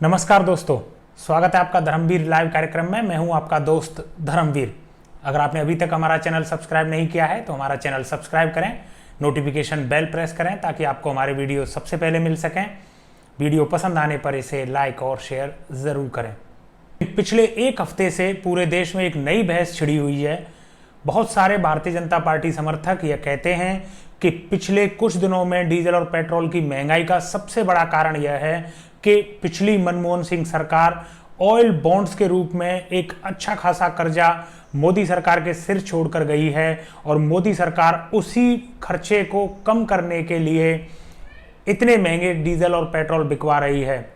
नमस्कार दोस्तों, स्वागत है आपका धर्मवीर लाइव कार्यक्रम में। मैं हूं आपका दोस्त धर्मवीर। अगर आपने अभी तक हमारा चैनल सब्सक्राइब नहीं किया है तो हमारा चैनल सब्सक्राइब करें, नोटिफिकेशन बेल प्रेस करें ताकि आपको हमारे वीडियो सबसे पहले मिल सकें। वीडियो पसंद आने पर इसे लाइक और शेयर ज़रूर करें। पिछले एक हफ्ते से पूरे देश में एक नई बहस छिड़ी हुई है। बहुत सारे भारतीय जनता पार्टी समर्थक यह कहते हैं कि पिछले कुछ दिनों में डीजल और पेट्रोल की महंगाई का सबसे बड़ा कारण यह है कि पिछली मनमोहन सिंह सरकार ऑयल बॉन्ड्स के रूप में एक अच्छा खासा कर्जा मोदी सरकार के सिर छोड़कर गई है और मोदी सरकार उसी खर्चे को कम करने के लिए इतने महंगे डीजल और पेट्रोल बिकवा रही है।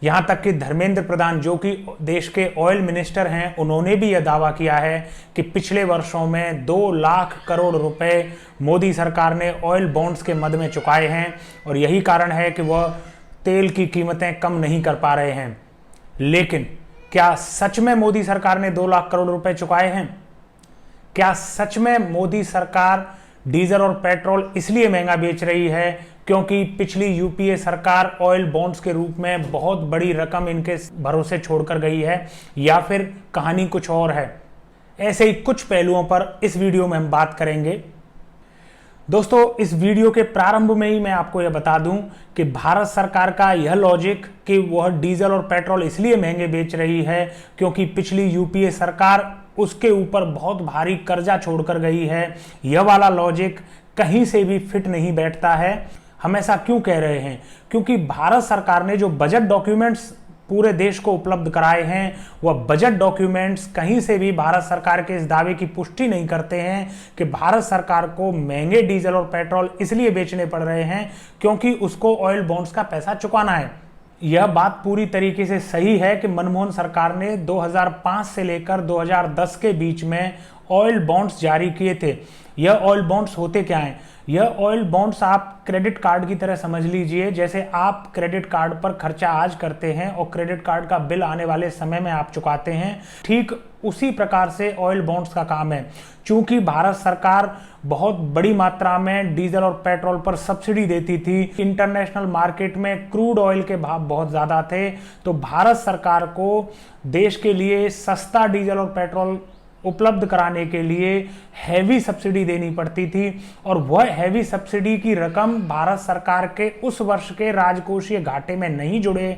यहां तक कि धर्मेंद्र प्रधान, जो कि देश के ऑयल मिनिस्टर हैं, उन्होंने भी यह दावा किया है कि पिछले वर्षों में 2 लाख करोड़ रुपए मोदी सरकार ने ऑयल बॉन्ड्स के मद में चुकाए हैं और यही कारण है कि वह तेल की कीमतें कम नहीं कर पा रहे हैं। लेकिन क्या सच में मोदी सरकार ने 2 लाख करोड़ रुपए चुकाए हैं? क्या सच में मोदी सरकार डीजल और पेट्रोल इसलिए महंगा बेच रही है क्योंकि पिछली यूपीए सरकार ऑयल बॉन्ड्स के रूप में बहुत बड़ी रकम इनके भरोसे छोड़कर गई है, या फिर कहानी कुछ और है? ऐसे ही कुछ पहलुओं पर इस वीडियो में हम बात करेंगे। दोस्तों, इस वीडियो के प्रारंभ में ही मैं आपको यह बता दूं कि भारत सरकार का यह लॉजिक कि वह डीजल और पेट्रोल इसलिए महंगे बेच रही है क्योंकि पिछली यूपीए सरकार उसके ऊपर बहुत भारी कर्जा छोड़कर गई है, यह वाला लॉजिक कहीं से भी फिट नहीं बैठता है। हम ऐसा क्यों कह रहे हैं? क्योंकि भारत सरकार ने जो बजट डॉक्यूमेंट्स पूरे देश को उपलब्ध कराए हैं, वह बजट डॉक्यूमेंट्स कहीं से भी भारत सरकार के इस दावे की पुष्टि नहीं करते हैं कि भारत सरकार को महंगे डीजल और पेट्रोल इसलिए बेचने पड़ रहे हैं क्योंकि उसको ऑयल बॉन्ड्स का पैसा चुकाना है। यह बात पूरी तरीके से सही है कि मनमोहन सरकार ने 2005 से लेकर 2010 के बीच में ऑयल बॉन्ड्स जारी किए थे। यह ऑयल बॉन्ड्स होते क्या हैं? यह ऑयल बॉन्ड्स आप क्रेडिट कार्ड की तरह समझ लीजिए। जैसे आप क्रेडिट कार्ड पर खर्चा आज करते हैं और क्रेडिट कार्ड का बिल आने वाले समय में आप चुकाते हैं, ठीक उसी प्रकार से ऑयल बॉन्ड्स का काम है। चूंकि भारत सरकार बहुत बड़ी मात्रा में डीजल और पेट्रोल पर सब्सिडी देती थी, इंटरनेशनल मार्केट में क्रूड ऑयल के भाव बहुत ज़्यादा थे, तो भारत सरकार को देश के लिए सस्ता डीजल और पेट्रोल उपलब्ध कराने के लिए हैवी सब्सिडी देनी पड़ती थी और वह हैवी सब्सिडी की रकम भारत सरकार के उस वर्ष के राजकोषीय घाटे में नहीं जुड़े।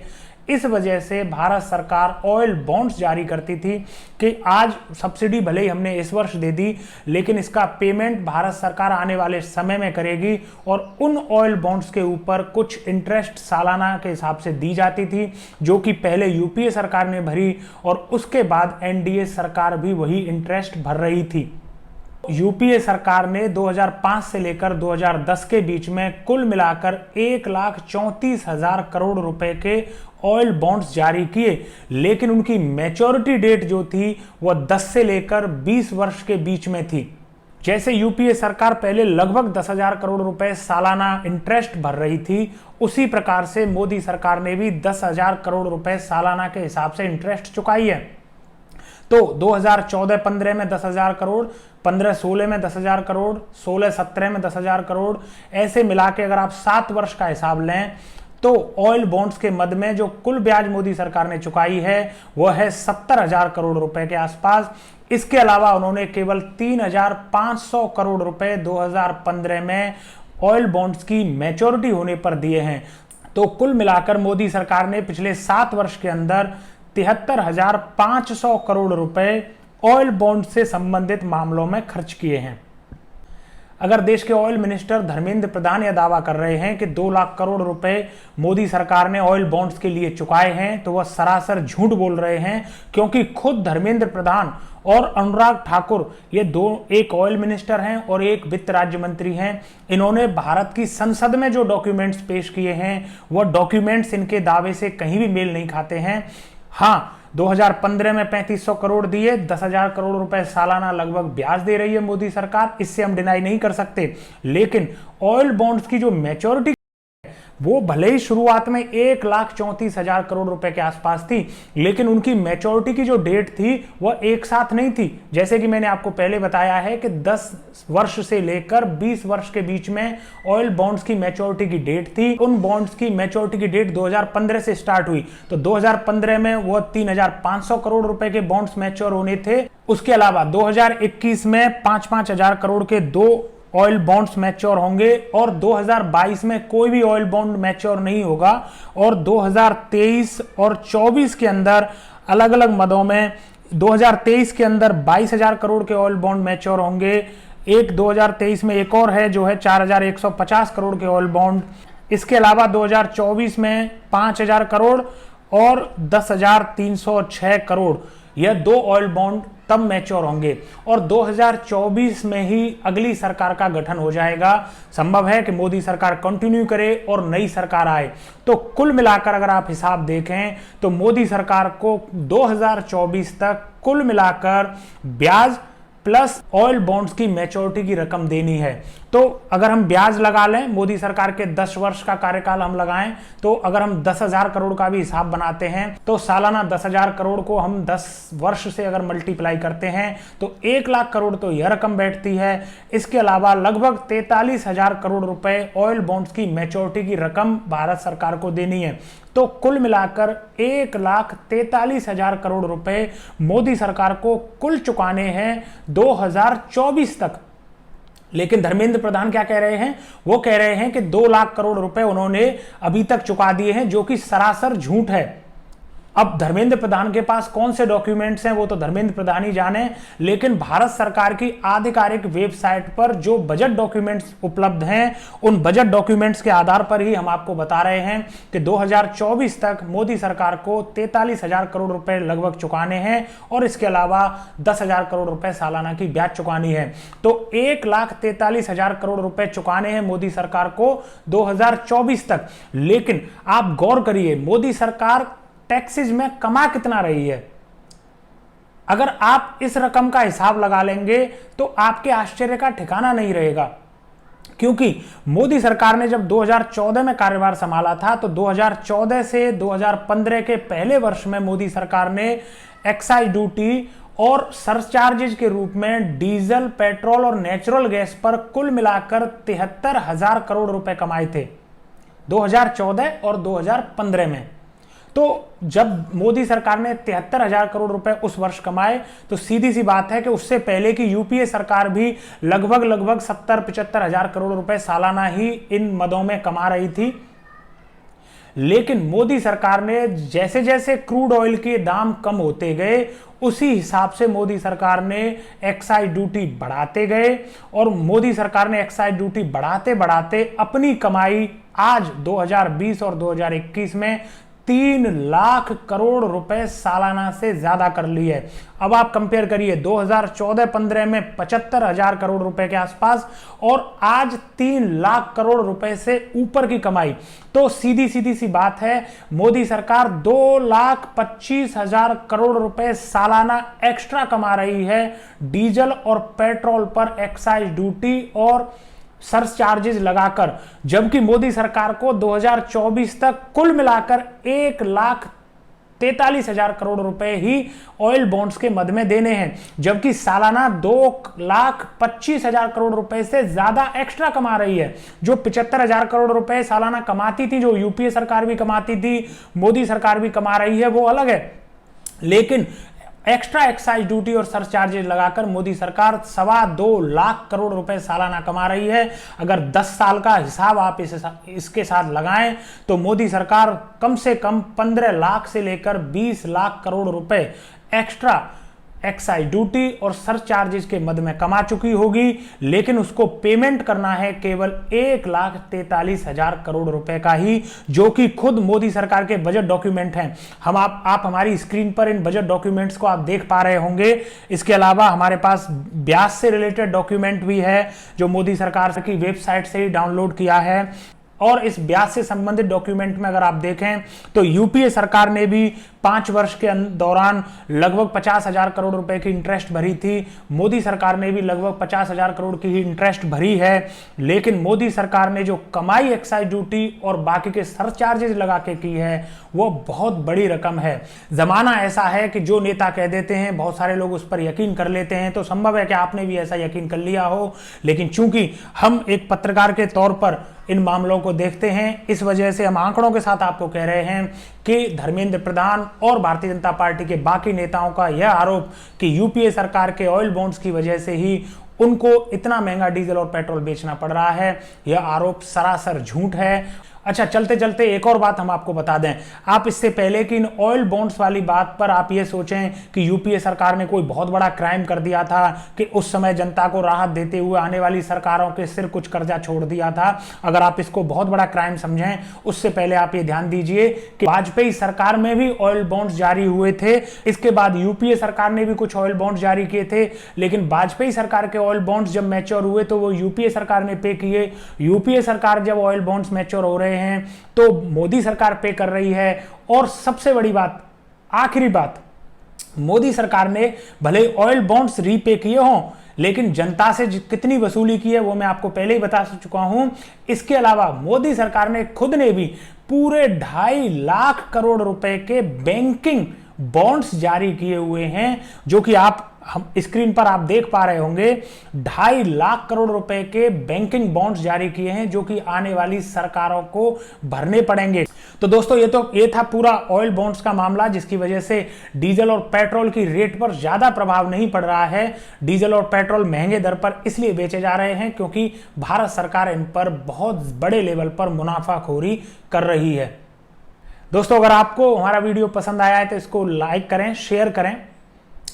इस वजह से भारत सरकार ऑयल बॉन्ड्स जारी करती थी कि आज सब्सिडी भले ही हमने इस वर्ष दे दी, लेकिन इसका पेमेंट भारत सरकार आने वाले समय में करेगी और उन ऑयल बॉन्ड्स के ऊपर कुछ इंटरेस्ट सालाना के हिसाब से दी जाती थी, जो कि पहले यूपीए सरकार ने भरी और उसके बाद एनडीए सरकार भी वही इंटरेस्ट भर रही थी। यूपीए सरकार ने 2005 से लेकर 2010 के बीच में कुल मिलाकर 1,34,000 करोड़ रुपए के ऑयल बॉन्ड्स जारी किए, लेकिन उनकी मैच्योरिटी डेट जो थी वह 10 से लेकर 20 वर्ष के बीच में थी। जैसे यूपीए सरकार पहले लगभग 10,000 करोड़ रुपए सालाना इंटरेस्ट भर रही थी, उसी प्रकार से मोदी सरकार ने भी 10,000 करोड़ रुपए सालाना के हिसाब से इंटरेस्ट चुकाई है। तो 2014-15 में 10,000 करोड़, 15-16 में 10,000 करोड़, 16-17 में 10,000 करोड़, ऐसे मिला के अगर आप 7 वर्ष का हिसाब लें तो ऑयल बॉन्ड्स के मद में जो कुल ब्याज मोदी सरकार ने चुकाई है वह है 70,000 करोड़ रुपए के आसपास। इसके अलावा उन्होंने केवल 3,500 करोड़ रुपए 2015 में ऑयल बॉन्ड्स की मैच्योरिटी होने पर दिए हैं। तो कुल मिलाकर मोदी सरकार ने पिछले 7 वर्ष के अंदर 73,500 करोड़ रुपए ऑयल बॉन्ड से संबंधित मामलों में खर्च किए हैं। अगर देश के ऑयल मिनिस्टर धर्मेंद्र प्रधान यह दावा कर रहे हैं कि 2 लाख करोड़ रुपए मोदी सरकार ने ऑयल बॉन्ड्स के लिए चुकाए हैं, तो वह सरासर झूठ बोल रहे हैं, क्योंकि खुद धर्मेंद्र प्रधान और अनुराग ठाकुर, ये दो, एक ऑयल मिनिस्टर हैं और एक वित्त राज्य मंत्री हैं, इन्होंने भारत की संसद में जो डॉक्यूमेंट्स पेश किए हैं वह डॉक्यूमेंट्स इनके दावे से कहीं भी मेल नहीं खाते हैं। हाँ, 2015 में 3500 करोड़ दिए, 10,000 करोड़ रुपए सालाना लगभग ब्याज दे रही है मोदी सरकार, इससे हम डिनाई नहीं कर सकते। लेकिन ऑयल बॉन्ड्स की जो मैच्योरिटी वो भले ही शुरुआत में 1,34,000 करोड़ रुपए के आसपास थी, लेकिन उनकी मैच्योरिटी की जो डेट थी वह एक साथ नहीं थी। जैसे कि मैंने आपको पहले बताया है कि 10 वर्ष से लेकर 20 वर्ष के बीच में ऑयल बॉन्ड्स की मैच्योरिटी की डेट थी। उन बॉन्ड्स की मैच्योरिटी की डेट 2015 से स्टार्ट हुई, तो 2015 में वह 3,500 करोड़ रुपए के बॉन्ड्स मैच्योर होने थे। उसके अलावा 2021 में 5-5 हजार करोड़ के 2 ऑयल बॉन्ड्स मैच्योर होंगे और 2022 में कोई भी ऑयल बॉन्ड मैच्योर नहीं होगा। और 2023 और 24 के अंदर अलग अलग मदों में 2023 के अंदर 22,000 करोड़ के ऑयल बॉन्ड मैच्योर होंगे। एक 2023 में एक और है जो है 4,150 करोड़ के ऑयल बॉन्ड। इसके अलावा 2024 में 5,000 करोड़ और 10,306 करोड़, यह 2 ऑयल बॉन्ड तब मैच्योर होंगे। और 2024 में ही अगली सरकार का गठन हो जाएगा। संभव है कि मोदी सरकार कंटिन्यू करे और नई सरकार आए। तो कुल मिलाकर अगर आप हिसाब देखें तो मोदी सरकार को 2024 तक कुल मिलाकर ब्याज प्लस ऑयल बॉन्ड्स की मैच्योरिटी की रकम देनी है। तो अगर हम ब्याज लगा लें, मोदी सरकार के 10 वर्ष का कार्यकाल हम लगाएं, तो अगर हम 10,000 करोड़ का भी हिसाब बनाते हैं तो सालाना 10,000 करोड़ को हम 10 वर्ष से अगर मल्टीप्लाई करते हैं तो 1,00,000 करोड़ तो यह रकम बैठती है। इसके अलावा लगभग 43,000 करोड़ रुपए ऑयल बॉन्ड्स की मैच्योरिटी की रकम भारत सरकार को देनी है। तो कुल मिलाकर 1,43,000 करोड़ रुपए मोदी सरकार को कुल चुकाने हैं 2024 तक। लेकिन धर्मेंद्र प्रधान क्या कह रहे हैं? वो कह रहे हैं कि 2,00,000 करोड़ रुपए उन्होंने अभी तक चुका दिए हैं, जो कि सरासर झूठ है। अब धर्मेंद्र प्रधान के पास कौन से डॉक्यूमेंट्स हैं वो तो धर्मेंद्र प्रधान ही जाने, लेकिन भारत सरकार की आधिकारिक वेबसाइट पर जो बजट डॉक्यूमेंट्स उपलब्ध हैं, उन बजट डॉक्यूमेंट्स के आधार पर ही हम आपको बता रहे हैं कि 2024 तक मोदी सरकार को 43,000 करोड़ रुपए लगभग चुकाने हैं और इसके अलावा 10,000 करोड़ रुपए सालाना की ब्याज चुकानी है। तो 1,43,000 करोड़ रुपए चुकाने हैं मोदी सरकार को 2024 तक। लेकिन आप गौर करिए, मोदी सरकार टैक्सेज में कमा कितना रही है। अगर आप इस रकम का हिसाब लगा लेंगे तो आपके आश्चर्य का ठिकाना नहीं रहेगा, क्योंकि मोदी सरकार ने जब 2014 में कार्यभार संभाला था तो 2014 से 2015 के पहले वर्ष में मोदी सरकार ने एक्साइज ड्यूटी और सरचार्जेज के रूप में डीजल, पेट्रोल और नेचुरल गैस पर कुल मिलाकर 73,000 करोड़ रुपए कमाए थे 2014 और 2015 में। तो जब मोदी सरकार ने 73,000 करोड़ रुपए उस वर्ष कमाए तो सीधी सी बात है कि उससे पहले की यूपीए सरकार भी लगभग 70-75,000 करोड़ रुपए सालाना ही इन मदों में कमा रही थी। लेकिन मोदी सरकार ने जैसे जैसे क्रूड ऑयल के दाम कम होते गए, उसी हिसाब से मोदी सरकार ने एक्साइज ड्यूटी बढ़ाते गए और मोदी सरकार ने एक्साइज ड्यूटी बढ़ाते बढ़ाते अपनी कमाई आज 2020 और 2021 में 3,00,000 करोड़ रुपए सालाना से ज्यादा कर ली है। अब आप कंपेयर करिए 2014-15 में 75,000 करोड़ रुपए के आसपास और आज 3,00,000 करोड़ रुपए से ऊपर की कमाई। तो सीधी सी बात है, मोदी सरकार 2,25,000 करोड़ रुपए सालाना एक्स्ट्रा कमा रही है डीजल और पेट्रोल पर एक्साइज ड्यूटी और सरचार्जेज लगाकर, जबकि मोदी सरकार को 2024 तक कुल मिलाकर 1,43,000 करोड़ रुपए ही ऑयल बॉन्ड्स के मद में देने हैं, जबकि सालाना 2,25,000 करोड़ रुपए से ज्यादा एक्स्ट्रा कमा रही है। जो 75,000 करोड़ रुपए सालाना कमाती थी, जो यूपीए सरकार भी कमाती थी, मोदी सरकार भी कमा रही है, वो अलग है। लेकिन एक्स्ट्रा एक्साइज ड्यूटी और सरचार्जेज लगाकर मोदी सरकार 2.25 करोड़ रुपए सालाना कमा रही है। अगर 10 साल का हिसाब आप इसके साथ लगाएं तो मोदी सरकार कम से कम 15 लाख से लेकर 20 लाख करोड़ रुपए एक्स्ट्रा एक्साइज ड्यूटी और सरचार्जेज के मद में कमा चुकी होगी। लेकिन उसको पेमेंट करना है केवल 1,43,000 करोड़ रुपए का ही, जो कि खुद मोदी सरकार के बजट डॉक्यूमेंट हैं। आप हमारी स्क्रीन पर इन बजट डॉक्यूमेंट्स को आप देख पा रहे होंगे। इसके अलावा हमारे पास ब्याज से रिलेटेड डॉक्यूमेंट भी है जो मोदी सरकार की वेबसाइट से ही डाउनलोड किया है। और इस ब्याज से संबंधित डॉक्यूमेंट में अगर आप देखें तो यूपीए सरकार ने भी 5 वर्ष के दौरान लगभग 50,000 करोड़ रुपए की इंटरेस्ट भरी थी। मोदी सरकार ने भी लगभग 50,000 करोड़ की ही इंटरेस्ट भरी है। लेकिन मोदी सरकार ने जो कमाई एक्साइज ड्यूटी और बाकी के सरचार्जेस लगा के की है वो बहुत बड़ी रकम है। जमाना ऐसा है कि जो नेता कह देते हैं बहुत सारे लोग उस पर यकीन कर लेते हैं। तो संभव है कि आपने भी ऐसा यकीन कर लिया हो, लेकिन चूंकि हम एक पत्रकार के तौर पर इन मामलों को देखते हैं, इस वजह से हम आंकड़ों के साथ आपको कह रहे हैं कि धर्मेंद्र प्रधान और भारतीय जनता पार्टी के बाकी नेताओं का यह आरोप कि यूपीए सरकार के ऑयल बॉन्ड्स की वजह से ही उनको इतना महंगा डीजल और पेट्रोल बेचना पड़ रहा है, यह आरोप सरासर झूठ है। अच्छा, चलते चलते एक और बात हम आपको बता दें। आप इससे पहले कि इन ऑयल बॉन्ड्स वाली बात पर आप ये सोचें कि यूपीए सरकार ने कोई बहुत बड़ा क्राइम कर दिया था कि उस समय जनता को राहत देते हुए आने वाली सरकारों के सिर कुछ कर्जा छोड़ दिया था, अगर आप इसको बहुत बड़ा क्राइम समझें, उससे पहले आप ये ध्यान दीजिए कि वाजपेयी सरकार में भी ऑयल बॉन्ड्स जारी हुए थे। इसके बाद यूपीए सरकार ने भी कुछ ऑयल बॉन्ड्स जारी किए थे, लेकिन वाजपेयी सरकार के ऑयल बॉन्ड्स जब मैच्योर हुए तो वो यूपीए सरकार ने पे किए। यूपीए सरकार जब ऑयल बॉन्ड्स मैच्योर हो रहे हैं तो मोदी सरकार पे कर रही है। और सबसे बड़ी बात, आखिरी बात, मोदी सरकार ने भले ऑयल बॉन्ड्स रीपे किए हों, लेकिन जनता से कितनी वसूली की है वो मैं आपको पहले ही बता चुका हूं। इसके अलावा मोदी सरकार ने खुद ने भी पूरे 2.5 लाख करोड़ रुपए के बैंकिंग बॉन्ड्स जारी किए हुए हैं, जो कि आप हम स्क्रीन पर आप देख पा रहे होंगे। 2.5 लाख करोड़ रुपए के बैंकिंग बॉन्ड्स जारी किए हैं, जो कि आने वाली सरकारों को भरने पड़ेंगे। तो दोस्तों ये था पूरा ऑयल बॉन्ड्स का मामला, जिसकी वजह से डीजल और पेट्रोल की रेट पर ज्यादा प्रभाव नहीं पड़ रहा है। डीजल और पेट्रोल महंगे दर पर इसलिए बेचे जा रहे हैं क्योंकि भारत सरकार इन पर बहुत बड़े लेवल पर मुनाफाखोरी कर रही है। दोस्तों, अगर आपको हमारा वीडियो पसंद आया है तो इसको लाइक करें, शेयर करें।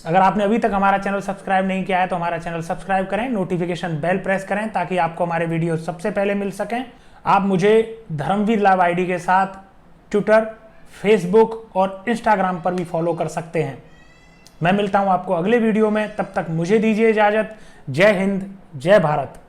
अगर आपने अभी तक हमारा चैनल सब्सक्राइब नहीं किया है तो हमारा चैनल सब्सक्राइब करें, नोटिफिकेशन बेल प्रेस करें ताकि आपको हमारे वीडियो सबसे पहले मिल सकें। आप मुझे धर्मवीर लाइव आईडी के साथ ट्विटर, फेसबुक और इंस्टाग्राम पर भी फॉलो कर सकते हैं। मैं मिलता हूं आपको अगले वीडियो में, तब तक मुझे दीजिए इजाजत। जय हिंद, जय भारत।